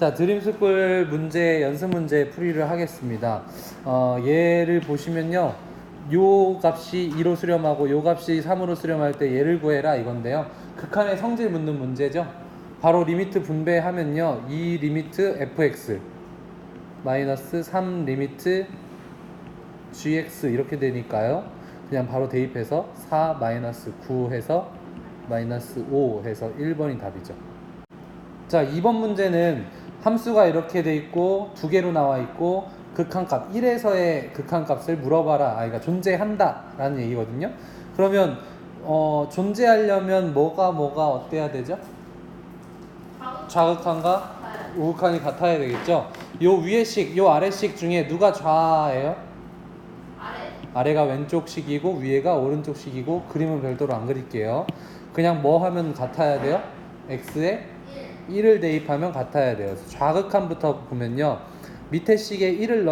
자, 드림스쿨 문제, 연습 문제 풀이를 하겠습니다. 얘를 보시면요. 요 값이 2로 수렴하고 요 값이 3으로 수렴할 때 얘를 구해라 이건데요. 극한의 성질 묻는 문제죠. 바로 리미트 분배하면요. 2 리미트 fx 마이너스 3 리미트 gx 이렇게 되니까요. 그냥 바로 대입해서 4 마이너스 9 해서 마이너스 5 해서 1번이 답이죠. 자, 2번 문제는 함수가 이렇게 돼 있고 두 개로 나와 있고 극한값 1에서의 극한값을 물어봐라. 그러니까 존재한다 라는 얘기거든요. 그러면 존재하려면 뭐가 어때야 되죠? 좌극한과 우극한이 같아야 되겠죠. 요 위에 식, 요 아래 식 중에 누가 좌예요? 아래가 왼쪽 식이고 위에가 오른쪽 식이고 그림은 별도로 안 그릴게요. 그냥 뭐 하면 같아야 돼요? x에 1을 대입하면 같아야 돼요. 좌극한부터 보면요. 밑에 식에 1을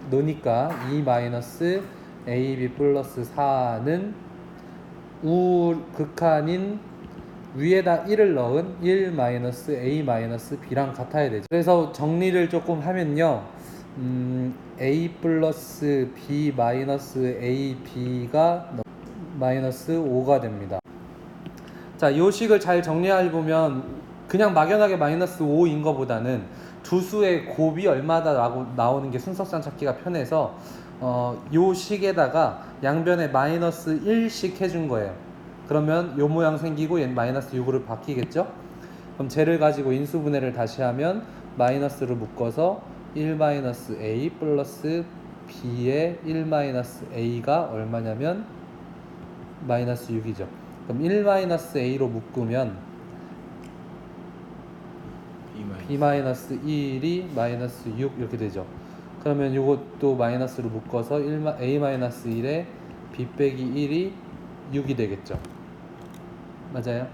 넣으니까 2-ab 플러스 4는 우극한인 위에다 1을 넣은 1-a-b랑 같아야 되죠. 그래서 정리를 조금 하면요. a 플러스 b 마이너스 ab가 마이너스 5가 됩니다. 자, 이 식을 잘 정리해보면 그냥 막연하게 마이너스 5인 것보다는 두 수의 곱이 얼마다 나오는 게 순서상 찾기가 편해서 요 식에다가 양변에 마이너스 1씩 해준 거예요. 그러면 요 모양 생기고 얘는 마이너스 6으로 바뀌겠죠? 그럼 쟤를 가지고 인수분해를 다시 하면 마이너스로 묶어서 1-a 플러스 b의 1-a가 얼마냐면 마이너스 6이죠. 그럼 1-a로 묶으면 b-1이 마이너스 6 이렇게 되죠. 그러면 이것도 마이너스로 묶어서 a-1에 b 빼기 1이 6이 되겠죠. 맞아요?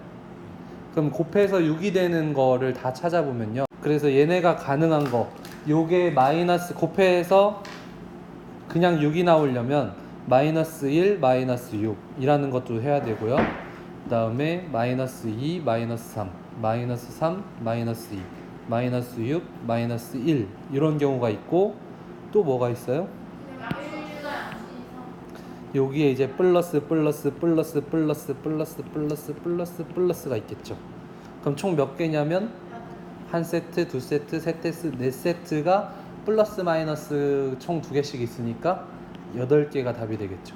그럼 곱해서 6이 되는 거를 다 찾아보면요. 그래서 얘네가 가능한 거 요게 마이너스 곱해서 그냥 6이 나오려면 마이너스 1, 마이너스 6 이라는 것도 해야 되고요. 그 다음에 마이너스 2, 마이너스 3, 마이너스 3, 마이너스 2 마이너스 6, 마이너스 1 이런 경우가 있고 또 뭐가 있어요? 여기에 이제 플러스 플러스가 있겠죠. 그럼 총 몇 개냐면 한 세트, 두 세트, 세 세트, 네 세트가 플러스 마이너스 총 두 개씩 있으니까 8개가 답이 되겠죠.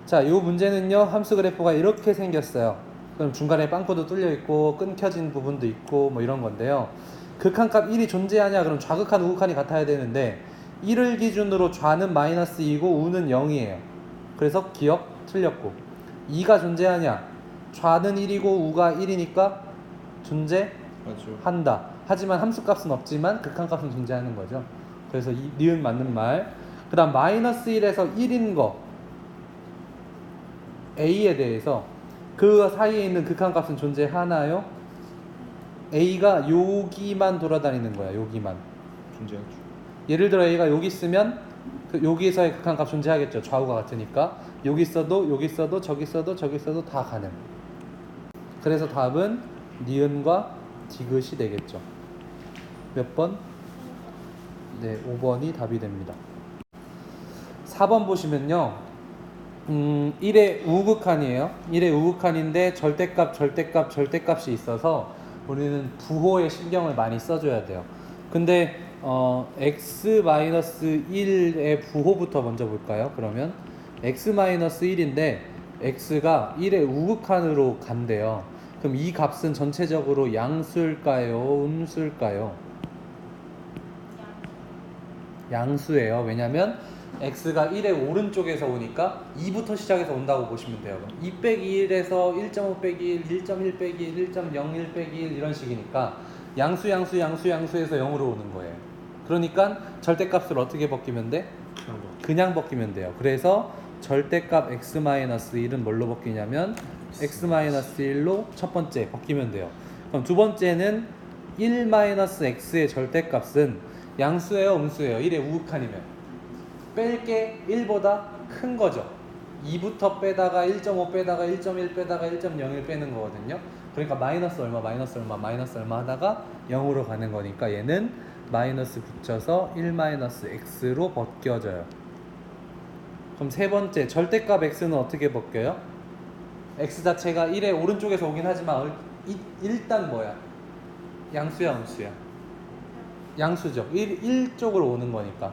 자, 이 문제는요. 함수 그래프가 이렇게 생겼어요. 그럼 중간에 빵꾸도 뚫려 있고 끊겨진 부분도 있고 뭐 이런 건데요. 극한값 1이 존재하냐? 그럼 좌극한, 우극한이 같아야 되는데 1을 기준으로 좌는 마이너스 2고 우는 0이에요. 그래서 기억 틀렸고 2가 존재하냐? 좌는 1이고 우가 1이니까 존재한다. 하지만 함수값은 없지만 극한값은 존재하는 거죠. 그래서 니은 맞는 말. 그 다음 마이너스 1에서 1인 거 A에 대해서 그 사이에 있는 극한값은 존재하나요? A가 여기만 돌아다니는 거야. 여기만 존재하죠. 예를 들어 A가 여기 있으면 여기에서의 극한값 존재하겠죠. 좌우가 같으니까 여기 있어도 여기 있어도 저기 있어도 저기 있어도 다 가능. 그래서 답은 니은과 디귿이 되겠죠. 몇 번? 네, 5번이 답이 됩니다. 4번 보시면요. 1의 우극한이에요. 1의 우극한인데 절대값이 있어서 우리는 부호에 신경을 많이 써줘야 돼요. 근데 x-1의 부호부터 먼저 볼까요? 그러면 x-1인데 x가 1의 우극한으로 간대요. 그럼 이 값은 전체적으로 양수일까요? 음수일까요? 양수예요. 왜냐면 x가 1의 오른쪽에서 오니까 2부터 시작해서 온다고 보시면 돼요. 2 빼기 1에서 1.5 빼기 1, 1.1 빼기 1, 1.01 빼기 1 이런 식이니까 양수에서 0으로 오는 거예요. 그러니까 절대값을 어떻게 벗기면 돼? 그냥 벗기면 돼요. 그래서 절대값 x-1은 뭘로 벗기냐면 x-1로 첫 번째 벗기면 돼요. 그럼 두 번째는 1-x의 절대값은 양수예요, 음수예요? 1의 우극한이면 뺄 게 1보다 큰 거죠. 2부터 빼다가 1.5 빼다가 1.1 빼다가 1.01 빼는 거거든요. 그러니까 마이너스 얼마 마이너스 얼마 마이너스 얼마 하다가 0으로 가는 거니까 얘는 마이너스 붙여서 1 마이너스 x로 벗겨져요. 그럼 세 번째 절대값 x는 어떻게 벗겨요? x 자체가 1의 오른쪽에서 오긴 하지만 일단 뭐야? 양수야 음수야? 양수죠. 1쪽으로 오는 거니까.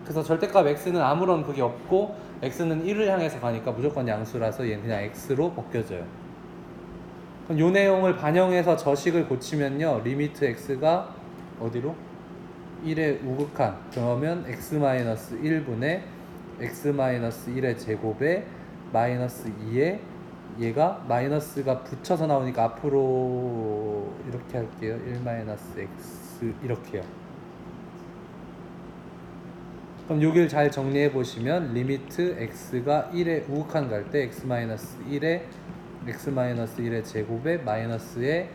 그래서 절대값 x는 아무런 그게 없고 x는 1을 향해서 가니까 무조건 양수라서 얘는 그냥 x로 벗겨져요. 그럼 요 내용을 반영해서 저식을 고치면요. 리미트 x가 어디로? 1의 우극한. 그러면 x-1분의 x-1의 제곱에 마이너스 2에 얘가 마이너스가 붙여서 나오니까 앞으로 이렇게 할게요. 1-x 이렇게요. 그럼 여기를 잘 정리해 보시면 리미트 x가 1에 우극한 갈 때 x-1에 x-1의 제곱에 마이너스에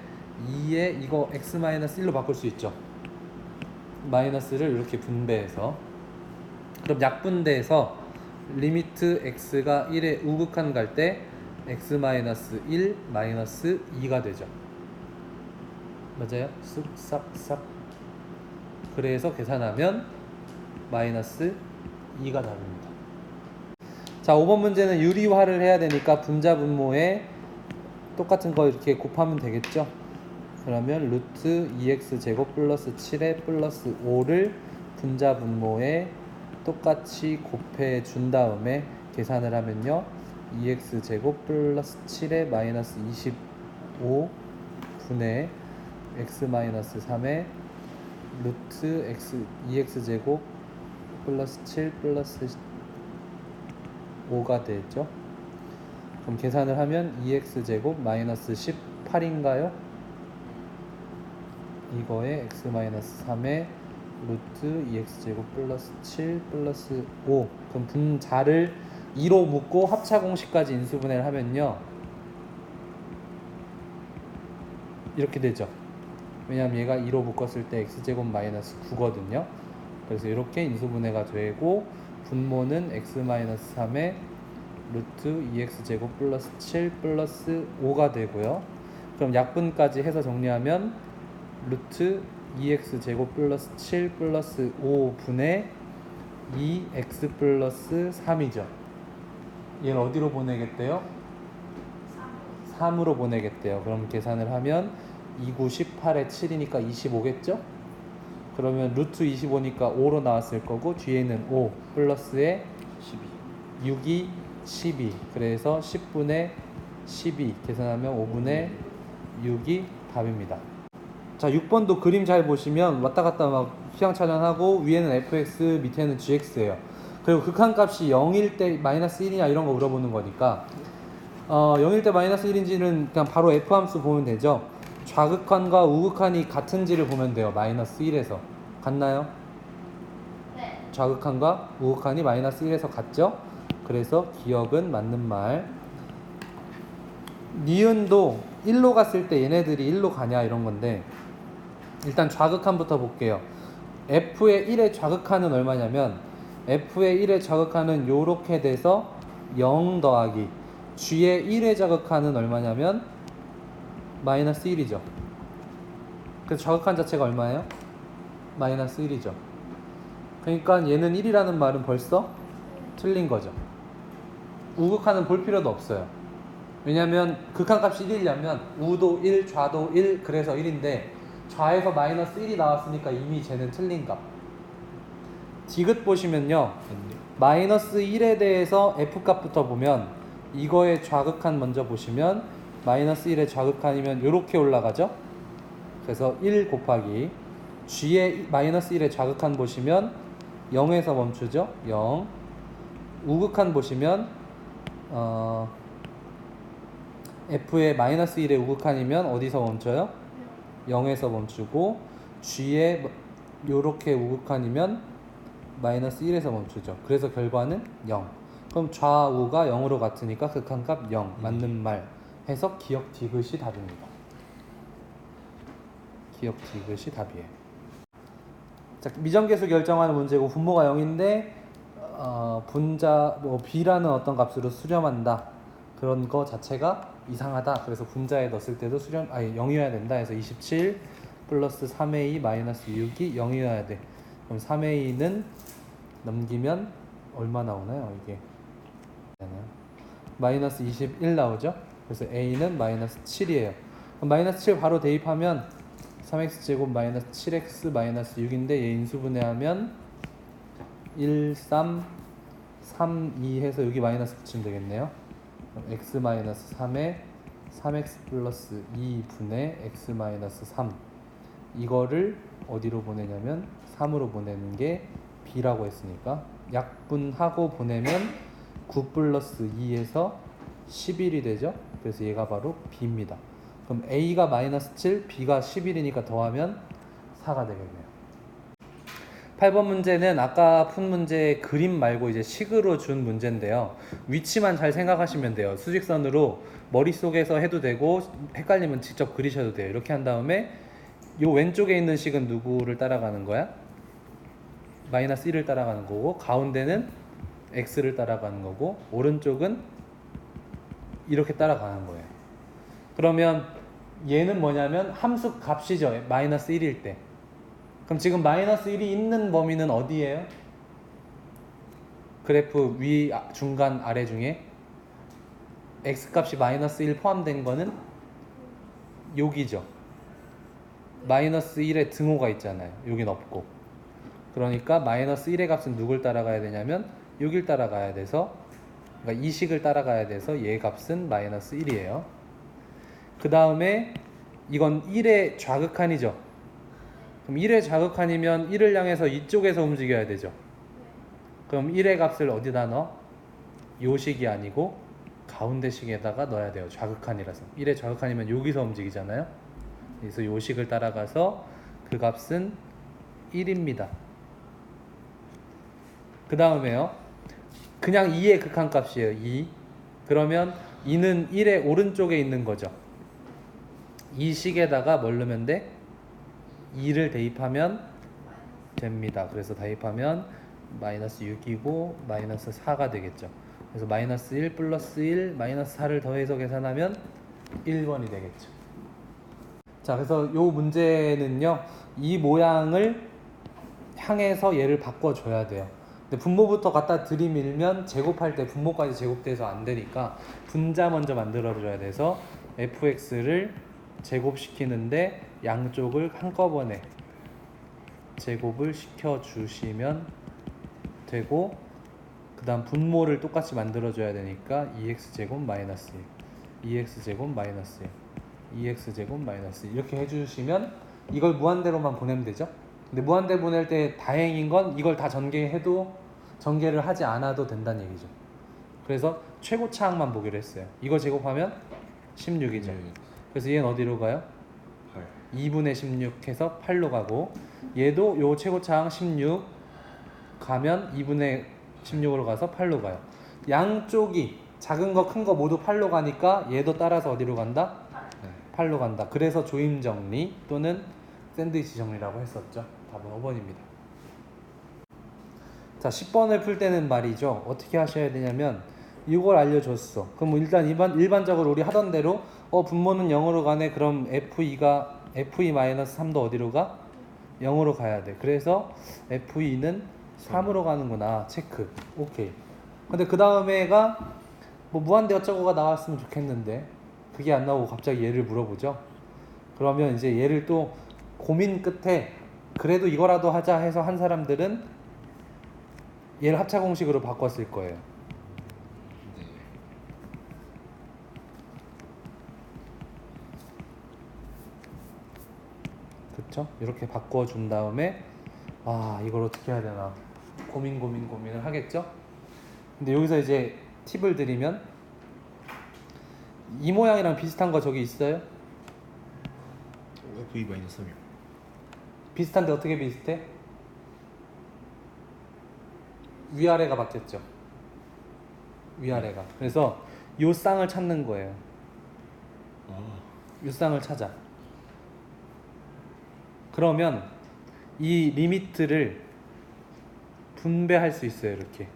2에 이거 x-1로 바꿀 수 있죠. 마이너스를 이렇게 분배해서 그럼 약분대에서 리미트 x가 1에 우극한 갈 때 x-1 마이너스 2가 되죠. 맞아요? 쓱싹싹. 그래서 계산하면 마이너스 2가 답입니다. 자, 5번 문제는 유리화를 해야 되니까 분자 분모에 똑같은 거 이렇게 곱하면 되겠죠. 그러면 루트 2x 제곱 플러스 7에 플러스 5를 분자 분모에 똑같이 곱해 준 다음에 계산을 하면요 2x 제곱 플러스 7에 마이너스 25 분의 x 마이너스 3에 루트 x 2x 제곱 플러스 7 플러스 5가 되죠. 그럼 계산을 하면 2x 제곱 마이너스 18인가요? 이거에 x 마이너스 3에 루트 2x 제곱 플러스 7 플러스 5. 그럼 분자를 2로 묶고 합차 공식까지 인수분해를 하면요 이렇게 되죠. 왜냐하면 얘가 2로 묶었을 때 x 제곱 마이너스 9거든요. 그래서 이렇게 인수분해가 되고 분모는 x 마이너스 3에 루트 2x 제곱 플러스 7 플러스 5가 되고요. 그럼 약분까지 해서 정리하면 루트 2x 제곱 플러스 7 플러스 5분의 2x 플러스 3이죠. 얘를 어디로 보내겠대요? 3으로 보내겠대요. 그럼 계산을 하면 2, 9, 18에 7이니까 25겠죠? 그러면 루트 25니까 5로 나왔을 거고 뒤에는 5 플러스에 12 6이 12 그래서 10분의 12 계산하면 5분의 6이 답입니다. 자 6번도 그림 잘 보시면 왔다 갔다 막 휘황찬란하고 위에는 fx 밑에는 gx예요. 그리고 극한값이 0일 때 마이너스 1이냐 이런 거 물어보는 거니까 0일 때 마이너스 1인지는 그냥 바로 f함수 보면 되죠. 좌극한과 우극한이 같은지를 보면 돼요. 마이너스 1에서 같나요? 네. 좌극한과 우극한이 마이너스 1에서 같죠? 그래서 기억은 맞는 말. 니은도 1로 갔을 때 얘네들이 1로 가냐 이런 건데 일단 좌극한부터 볼게요. f의 1의 좌극한은 얼마냐면 f의 1의 좌극한은 요렇게 돼서 0 더하기 g의 1의 좌극한은 얼마냐면 마이너스 1이죠. 그래서 좌극한 자체가 얼마예요? 마이너스 1이죠. 그러니까 얘는 1이라는 말은 벌써 틀린 거죠. 우극한은 볼 필요도 없어요. 왜냐면 극한값이 1이려면 우도 1, 좌도 1 그래서 1인데 좌에서 마이너스 1이 나왔으니까 이미 쟤는 틀린 값. 디귿 보시면요 마이너스 1에 대해서 f값부터 보면 이거의 좌극한 먼저 보시면 마이너스 1의 좌극한이면 이렇게 올라가죠. 그래서 1 곱하기 g의 마이너스 1의 좌극한 보시면 0에서 멈추죠. 0 우극한 보시면 f의 마이너스 1의 우극한이면 어디서 멈춰요? 0에서 멈추고 g의 요렇게 우극한이면 마이너스 1에서 멈추죠. 그래서 결과는 0. 그럼 좌우가 0으로 같으니까 극한값 0 맞는 말 해서 기억 디귿이 답입니다. 기억 디귿이 답이에요. 자, 미정계수 결정하는 문제고 분모가 0인데 분자 B라는 어떤 값으로 수렴한다. 그런 거 자체가 이상하다. 그래서 분자에 넣었을 때도 수렴 0이어야 된다. 해서 27 플러스 3a 마이너스 6이 0이어야 돼. 그럼 3a는 넘기면 얼마 나오나요? 이게 마이너스 21 나오죠? 그래서 a는 마이너스 7이에요. 그럼 마이너스 7 바로 대입하면 3x제곱 마이너스 7x 마이너스 6인데 얘 인수분해하면 1, 3, 3, 2 해서 여기 마이너스 붙이면 되겠네요. 그럼 x 마이너스 3에 3x 플러스 2분의 x 마이너스 3 이거를 어디로 보내냐면 3으로 보내는 게 b라고 했으니까 약분하고 보내면 9 플러스 2에서 11이 되죠. 그래서 얘가 바로 b입니다. 그럼 a가 마이너스 7, b가 11이니까 더하면 4가 되겠네요. 8번 문제는 아까 푼 문제 그림 말고 이제 식으로 준 문제인데요. 위치만 잘 생각하시면 돼요. 수직선으로 머릿속에서 해도 되고 헷갈리면 직접 그리셔도 돼요. 이렇게 한 다음에 요 왼쪽에 있는 식은 누구를 따라가는 거야? 마이너스 1을 따라가는 거고 가운데는 x를 따라가는 거고 오른쪽은 이렇게 따라가는 거예요. 그러면 얘는 뭐냐면 함수 값이죠. 마이너스 1일 때. 그럼 지금 마이너스 1이 있는 범위는 어디예요? 그래프 위, 중간, 아래 중에 x값이 마이너스 1 포함된 거는 여기죠. 마이너스 1에 등호가 있잖아요. 여긴 없고. 그러니까 마이너스 1의 값은 누굴 따라가야 되냐면 여길 따라가야 돼서, 그러니까 이 식을 따라가야 돼서 얘 값은 마이너스 1이에요. 그 다음에 이건 1의 좌극한이죠. 그럼 1의 좌극한이면 1을 향해서 이쪽에서 움직여야 되죠. 그럼 1의 값을 어디다 넣어? 요 식이 아니고 가운데 식에다가 넣어야 돼요. 좌극한이라서. 1의 좌극한이면 여기서 움직이잖아요. 그래서 요 식을 따라가서 그 값은 1입니다. 그 다음에요. 그냥 2의 극한값이에요. 2. 그러면 2는 1의 오른쪽에 있는 거죠. 이 식에다가 뭘 넣으면 돼? 2를 대입하면 됩니다. 그래서 대입하면 마이너스 6이고 마이너스 4가 되겠죠. 그래서 마이너스 1 플러스 1 마이너스 4를 더해서 계산하면 1번이 되겠죠. 자, 그래서 요 문제는요, 이 모양을 향해서 얘를 바꿔줘야 돼요. 근데 분모부터 갖다 들이밀면 제곱할 때 분모까지 제곱돼서 안 되니까 분자 먼저 만들어줘야 돼서 fx를 제곱시키는데 양쪽을 한꺼번에 제곱을 시켜주시면 되고, 그 다음 분모를 똑같이 만들어줘야 되니까 2x제곱 마이너스 1 2x제곱 마이너스 1 2x제곱 마이너스 1 이렇게 해주시면 이걸 무한대로만 보내면 되죠. 근데 무한대 보낼 때 다행인 건 이걸 다 전개해도 전개를 하지 않아도 된다는 얘기죠. 그래서 최고차항만 보기로 했어요. 이거 제곱하면 16이죠. 그래서 얘는 어디로 가요? 8. 2분의 16 해서 8로 가고, 얘도 요 최고차항 16 가면 2분의 16으로 가서 8로 가요. 양쪽이 작은 거 큰 거 모두 8로 가니까 얘도 따라서 어디로 간다? 8로 간다. 그래서 조임 정리 또는 샌드위치 정리라고 했었죠. 답은 5번입니다. 자, 10번을 풀 때는 말이죠. 어떻게 하셔야 되냐면 이걸 알려줬어. 그럼 일단 일반적으로 우리 하던 대로 분모는 0으로 가네. 그럼 fe-3도 어디로 가? 0으로 가야 돼. 그래서 fe는 3으로 가는구나. 체크. 오케이. 근데 그 다음에가 뭐 무한대 어쩌고가 나왔으면 좋겠는데 그게 안 나오고 갑자기 얘를 물어보죠. 그러면 이제 얘를 또 고민 끝에 그래도 이거라도 하자 해서 한 사람들은 얘를 합차 공식으로 바꿨을 거예요. 네. 그쵸? 이렇게 바꿔준 다음에 이걸 어떻게 해야 되나 고민을 하겠죠? 근데 여기서 이제 팁을 드리면 이 모양이랑 비슷한 거 저기 있어요? f2-3이요. 비슷한데 어떻게 비슷해? 위아래가 바뀌었죠. 위아래가. 그래서 요 쌍을 찾는 거예요. 요 쌍을 찾아. 그러면 이 리미트를 분배할 수 있어요. 이렇게.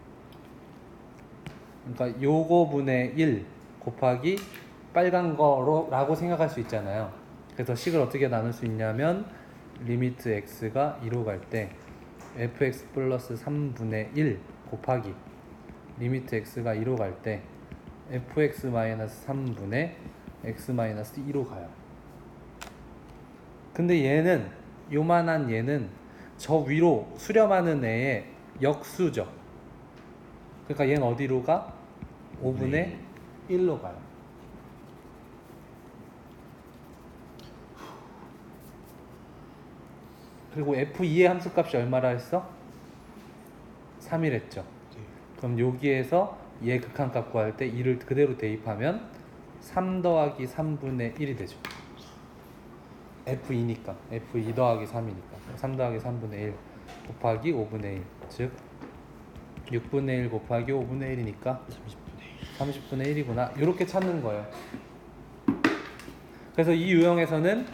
그러니까 요거 분의 1 곱하기 빨간 거라고 생각할 수 있잖아요. 그래서 식을 어떻게 나눌 수 있냐면 리미트 x가 2로 갈 때 fx 플러스 3분의 1 곱하기 리미트 x가 2로 갈 때 fx 마이너스 3분의 x 마이너스 2로 가요. 근데 얘는 요만한 얘는 저 위로 수렴하는 애의 역수죠. 그러니까 얘는 어디로 가? 5분의 1로 가요. 그리고 f2의 함수값이 얼마라 했어? 3이랬죠. 그럼 여기에서 얘 극한값 구할 때 2를 그대로 대입하면 3 더하기 3분의 1이 되죠. f2니까 f2 더하기 3이니까 3 더하기 3분의 1 곱하기 5분의 1 즉 6분의 1 곱하기 5분의 1이니까 30분의 1이구나 이렇게 찾는 거예요. 그래서 이 유형에서는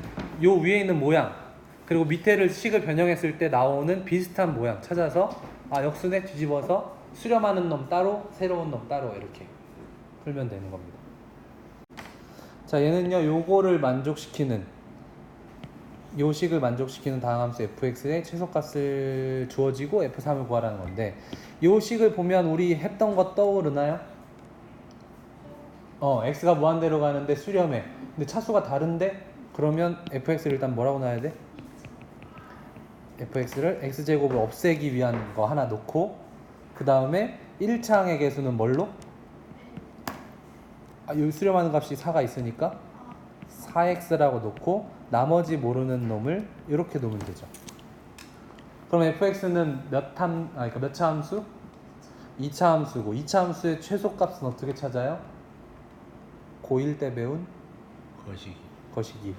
요 위에 있는 모양 그리고 밑에를 식을 변형했을 때 나오는 비슷한 모양 찾아서 역순에 뒤집어서 수렴하는 놈 따로 새로운 놈 따로 이렇게 풀면 되는 겁니다. 자, 얘는요 요거를 만족시키는 요 식을 만족시키는 다항함수 fx의 최소값을 주어지고 f3을 구하라는 건데 요 식을 보면 우리 했던 거 떠오르나요? x가 무한대로 가는데 수렴해. 근데 차수가 다른데 그러면 fx를 일단 뭐라고 놔야 돼? fx를 x제곱을 없애기 위한 거 하나 놓고 그 다음에 1차항의 개수는 뭘로? 여기 수렴하는 값이 4가 있으니까 4x라고 놓고 나머지 모르는 놈을 이렇게 놓으면 되죠. 그럼 fx는 그러니까 몇 차 함수? 2차 함수고 2차 함수의 최소값은 어떻게 찾아요? 고1 때 배운 거시기.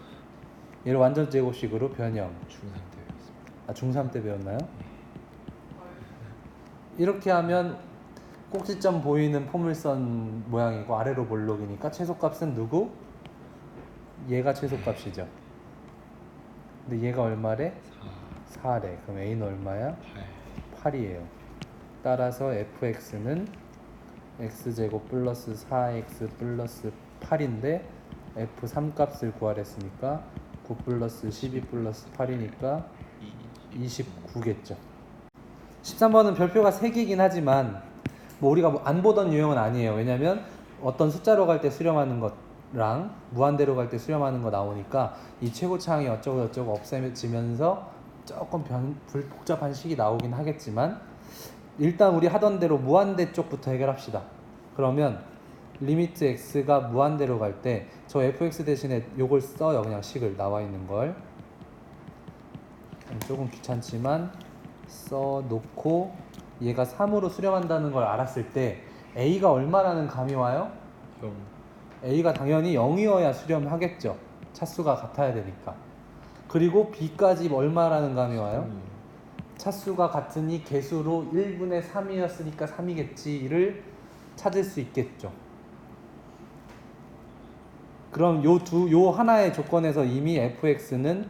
얘를 완전 제곱식으로 변형. 중3 때 배웠습니다. 중3 때 배웠나요? 이렇게 하면 꼭지점 보이는 포물선 모양이고 아래로 볼록이니까 최소값은 누구? 얘가 최소값이죠. 근데 얘가 얼마래? 4래. 그럼 a는 얼마야? 8이에요. 따라서 fx는 x제곱 플러스 4x 플러스 8인데 f3 값을 구하랬으니까 9 플러스 12 플러스 8이니까 29겠죠. 13번은 별표가 3개이긴 하지만 뭐 우리가 안 보던 유형은 아니에요. 왜냐면 어떤 숫자로 갈 때 수렴하는 것랑 무한대로 갈 때 수렴하는 거 나오니까 이 최고차항이 어쩌고 저쩌고 없애지면서 조금 복잡한 식이 나오긴 하겠지만 일단 우리 하던 대로 무한대 쪽부터 해결합시다. 그러면 리미트 x가 무한대로 갈 때 저 fx 대신에 요걸 써요. 그냥 식을 나와 있는 걸 조금 귀찮지만 써놓고 얘가 3으로 수렴한다는 걸 알았을 때 a가 얼마라는 감이 와요? 0. a가 당연히 0이어야 수렴하겠죠. 차수가 같아야 되니까. 그리고 b까지 얼마라는 감이 와요? 차수가 같으니 개수로 1분의 3이었으니까 3이겠지를 찾을 수 있겠죠. 그럼 요 하나의 조건에서 이미 fx는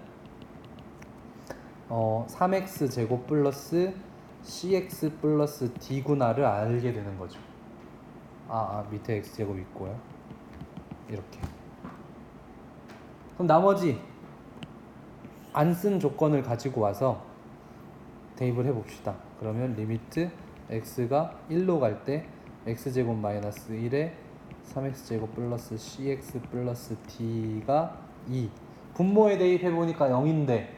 3x 제곱 플러스 cx 플러스 d구나를 알게 되는 거죠. 밑에 x 제곱 있고요. 이렇게. 그럼 나머지 안 쓴 조건을 가지고 와서 대입을 해봅시다. 그러면 리미트 x가 1로 갈 때 x제곱 마이너스 1에 3x제곱 플러스 cx 플러스 d가 2 분모에 대입해보니까 0인데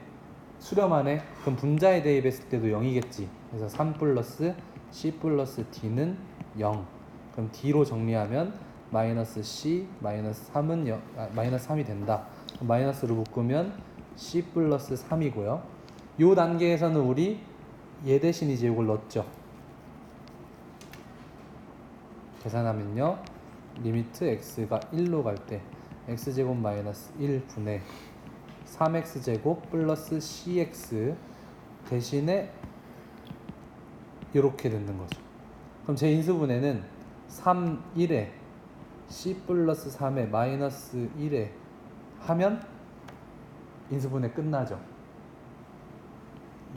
수렴하네. 그럼 분자에 대입했을 때도 0이겠지. 그래서 3 플러스 c 플러스 d는 0. 그럼 d로 정리하면 마이너스 c 마이너스 3은 마이너스 3이 된다. 마이너스로 묶으면 c 플러스 3이고요. 요 단계에서는 우리 얘 대신 이제 이걸 넣었죠. 계산하면요. 리미트 x가 1로 갈 때 x제곱 마이너스 1분의 3x제곱 플러스 cx 대신에 이렇게 되는 거죠. 그럼 제 인수분해는 3, 1에 c 플러스 3에 마이너스 1에 하면 인수분해 끝나죠.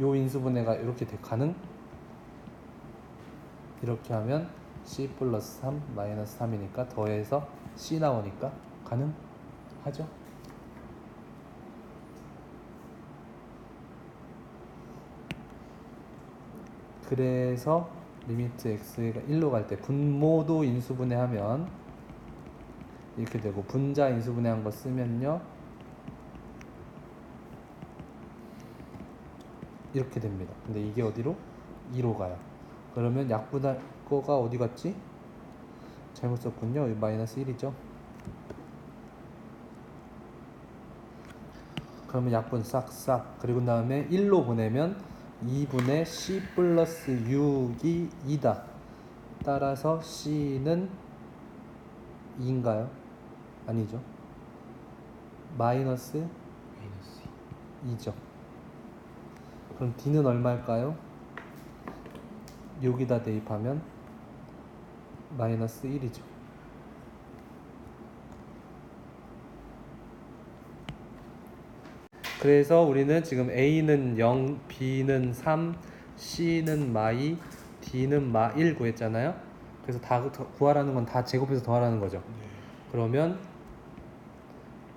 요 인수분해가 이렇게 가능? 이렇게 하면 c 플러스 3 마이너스 3이니까 더해서 c 나오니까 가능하죠? 그래서 리미트 x가 1로 갈 때 분모도 인수분해하면 이렇게 되고, 분자 인수분해한 거 쓰면요 이렇게 됩니다. 근데 이게 어디로? 2로 가요. 그러면 약분할 거가 어디 갔지? 잘못 썼군요. 마이너스 1이죠. 그러면 약분 싹싹. 그리고 다음에 1로 보내면 2분의 c 플러스 6이 2다. 따라서 c는 2인가요? 아니죠. 마이너스 마이너스 2죠. 그럼 d는 얼마일까요? 여기다 대입하면 마이너스 1이죠. 그래서 우리는 지금 A는 0, B는 3, C는 마이, D는 마1 구했잖아요. 그래서 다 구하라는 건 다 제곱해서 더하라는 거죠. 네. 그러면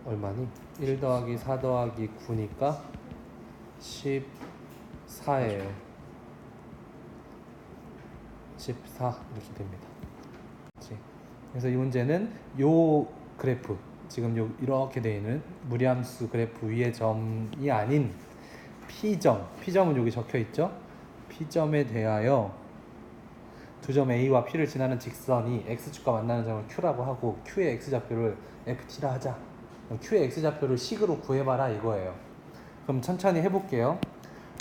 얼마니? 1 더하기 4 더하기 9니까 14예요. 14 이렇게 됩니다. 그치? 그래서 이 문제는 요 그래프, 지금 요 이렇게 되어 있는 무리함수 그래프 위의 점이 아닌 P점, P점은 여기 적혀 있죠? P점에 대하여 두 점 A와 P를 지나는 직선이 X축과 만나는 점을 Q라고 하고, Q의 X좌표를 FT라 하자. Q의 X좌표를 식으로 구해봐라 이거예요. 그럼 천천히 해볼게요.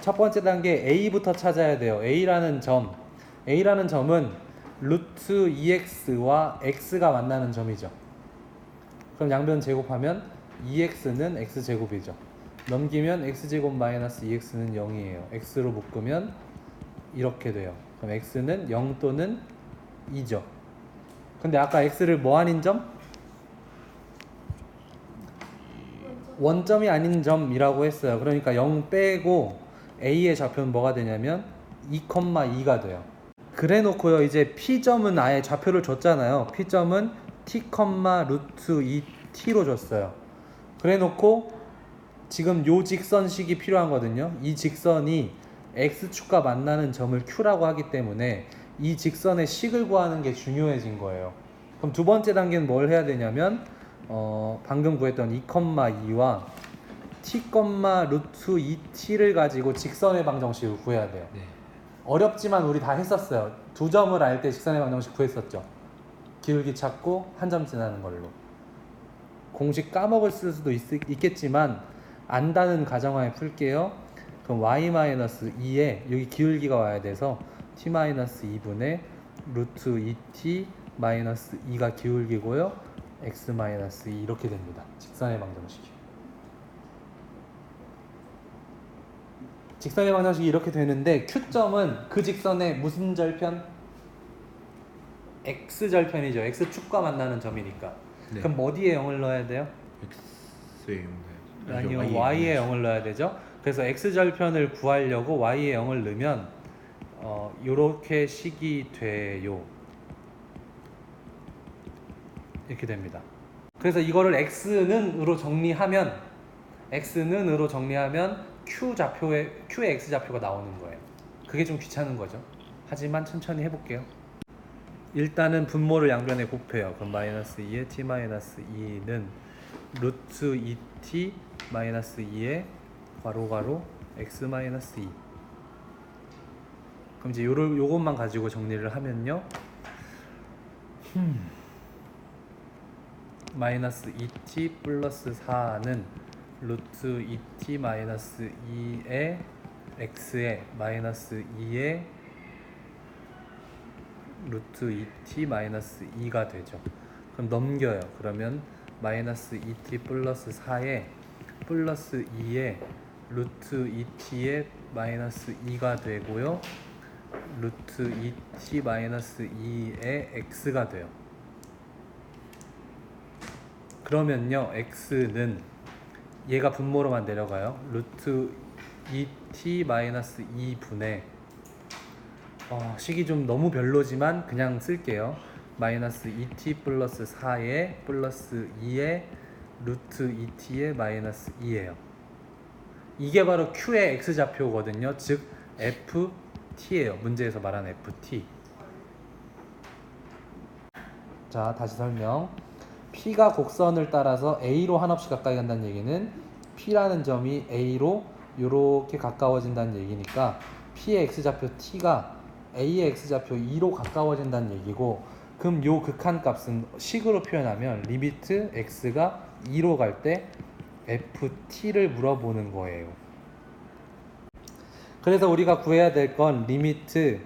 첫 번째 단계 A부터 찾아야 돼요. A라는 점은 루트 2x와 x가 만나는 점이죠. 그럼 양변 제곱하면 2x는 x제곱이죠. 넘기면 x제곱 마이너스 2x는 0이에요. x로 묶으면 이렇게 돼요. 그럼 x는 0 또는 2죠. 근데 아까 x를 뭐 아닌 점? 원점이 아닌 점이라고 했어요. 그러니까 0 빼고 a의 좌표는 뭐가 되냐면 2,2가 돼요. 그래 놓고요, 이제 P점은 아예 좌표를 줬잖아요. P점은 t, 루트 2t로 줬어요. 그래 놓고 지금 요 직선식이 필요한 거거든요. 이 직선이 x축과 만나는 점을 Q라고 하기 때문에 이 직선의 식을 구하는 게 중요해진 거예요. 그럼 두 번째 단계는 뭘 해야 되냐면 방금 구했던 2,2와 t, 루트 2t를 가지고 직선의 방정식을 구해야 돼요. 네. 어렵지만 우리 다 했었어요. 두 점을 알 때 직선의 방정식 구했었죠. 기울기 찾고 한 점 지나는 걸로. 공식 까먹을 수도 있겠지만 안다는 가정하에 풀게요. 그럼 y-2에 여기 기울기가 와야 돼서 t-2분의 루트 2t 마이너스 2가 기울기고요. x-2 이렇게 됩니다. 직선의 방정식이. 직선의 방정식이 이렇게 되는데 Q점은 그 직선의 무슨 절편? X절편이죠. X축과 만나는 점이니까. 네. 그럼 어디에 0을 넣어야 돼요? X에 0 아니요, Y에 0을 넣어야 되죠. 그래서 X절편을 구하려고 Y에 0을 넣으면 요렇게 식이 돼요. 이렇게 됩니다. 그래서 이거를 X는으로 정리하면 Q의 X좌표가 나오는 거예요. 그게 좀 귀찮은 거죠. 하지만 천천히 해볼게요. 일단은 분모를 양변에 곱해요. 그럼 마이너스 2에 t 마이너스 2는 루트 2t 마이너스 2에 괄호 x 마이너스 2. 그럼 이제 요것만 가지고 정리를 하면요. 마이너스 2t 플러스 4는 루트 2t 마이너스 2에 x에 마이너스 2에 루트 2t 마이너스 2가 되죠. 그럼 넘겨요. 그러면 마이너스 2t 플러스 4에 플러스 2에 루트 2t에 마이너스 2가 되고요. 루트 2t 마이너스 2에 x가 돼요. 그러면요, x는 얘가 분모로만 내려가요. 루트 2t 마이너스 2분의 식이 좀 너무 별로지만 그냥 쓸게요. 마이너스 2t 플러스 4에 플러스 2에 루트 2t에 마이너스 2예요. 이게 바로 Q의 X좌표거든요. 즉 FT예요. 문제에서 말한 FT. 자, 다시 설명. P가 곡선을 따라서 A로 한없이 가까이 간다는 얘기는 P라는 점이 A로 이렇게 가까워진다는 얘기니까 P의 X좌표 T가 A의 X좌표 2로 가까워진다는 얘기고, 그럼 요 극한값은 식으로 표현하면 리미트 X가 2로 갈 때 FT를 물어보는 거예요. 그래서 우리가 구해야 될 건 리미트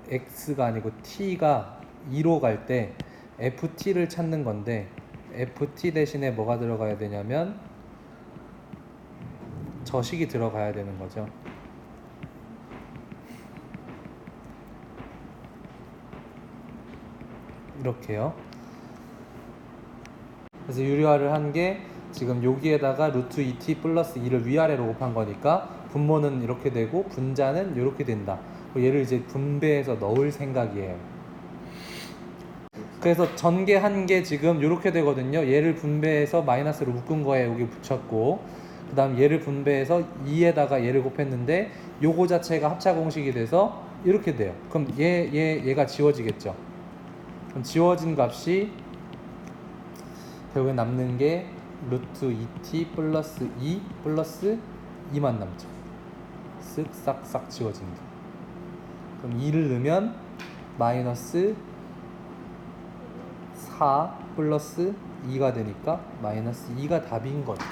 X가 아니고 T가 2로 갈 때 FT를 찾는 건데, FT 대신에 뭐가 들어가야 되냐면 저식이 들어가야 되는 거죠. 이렇게요. 그래서 유리화를 한 게 지금 여기에다가 루트 2t 플러스 2를 위아래로 곱한 거니까 분모는 이렇게 되고 분자는 이렇게 된다. 얘를 이제 분배해서 넣을 생각이에요. 그래서 전개한 게 지금 이렇게 되거든요. 얘를 분배해서 마이너스로 묶은 거에 여기 붙였고, 그 다음 얘를 분배해서 2에다가 얘를 곱했는데 요거 자체가 합차 공식이 돼서 이렇게 돼요. 그럼 얘가 지워지겠죠. 그럼 지워진 값이 결국에 남는 게 루트 2t 플러스 2 플러스 2만 남죠. 쓱 싹싹 지워진다. 그럼 2를 넣으면 마이너스 4 플러스 2가 되니까 마이너스 2가 답인 거죠.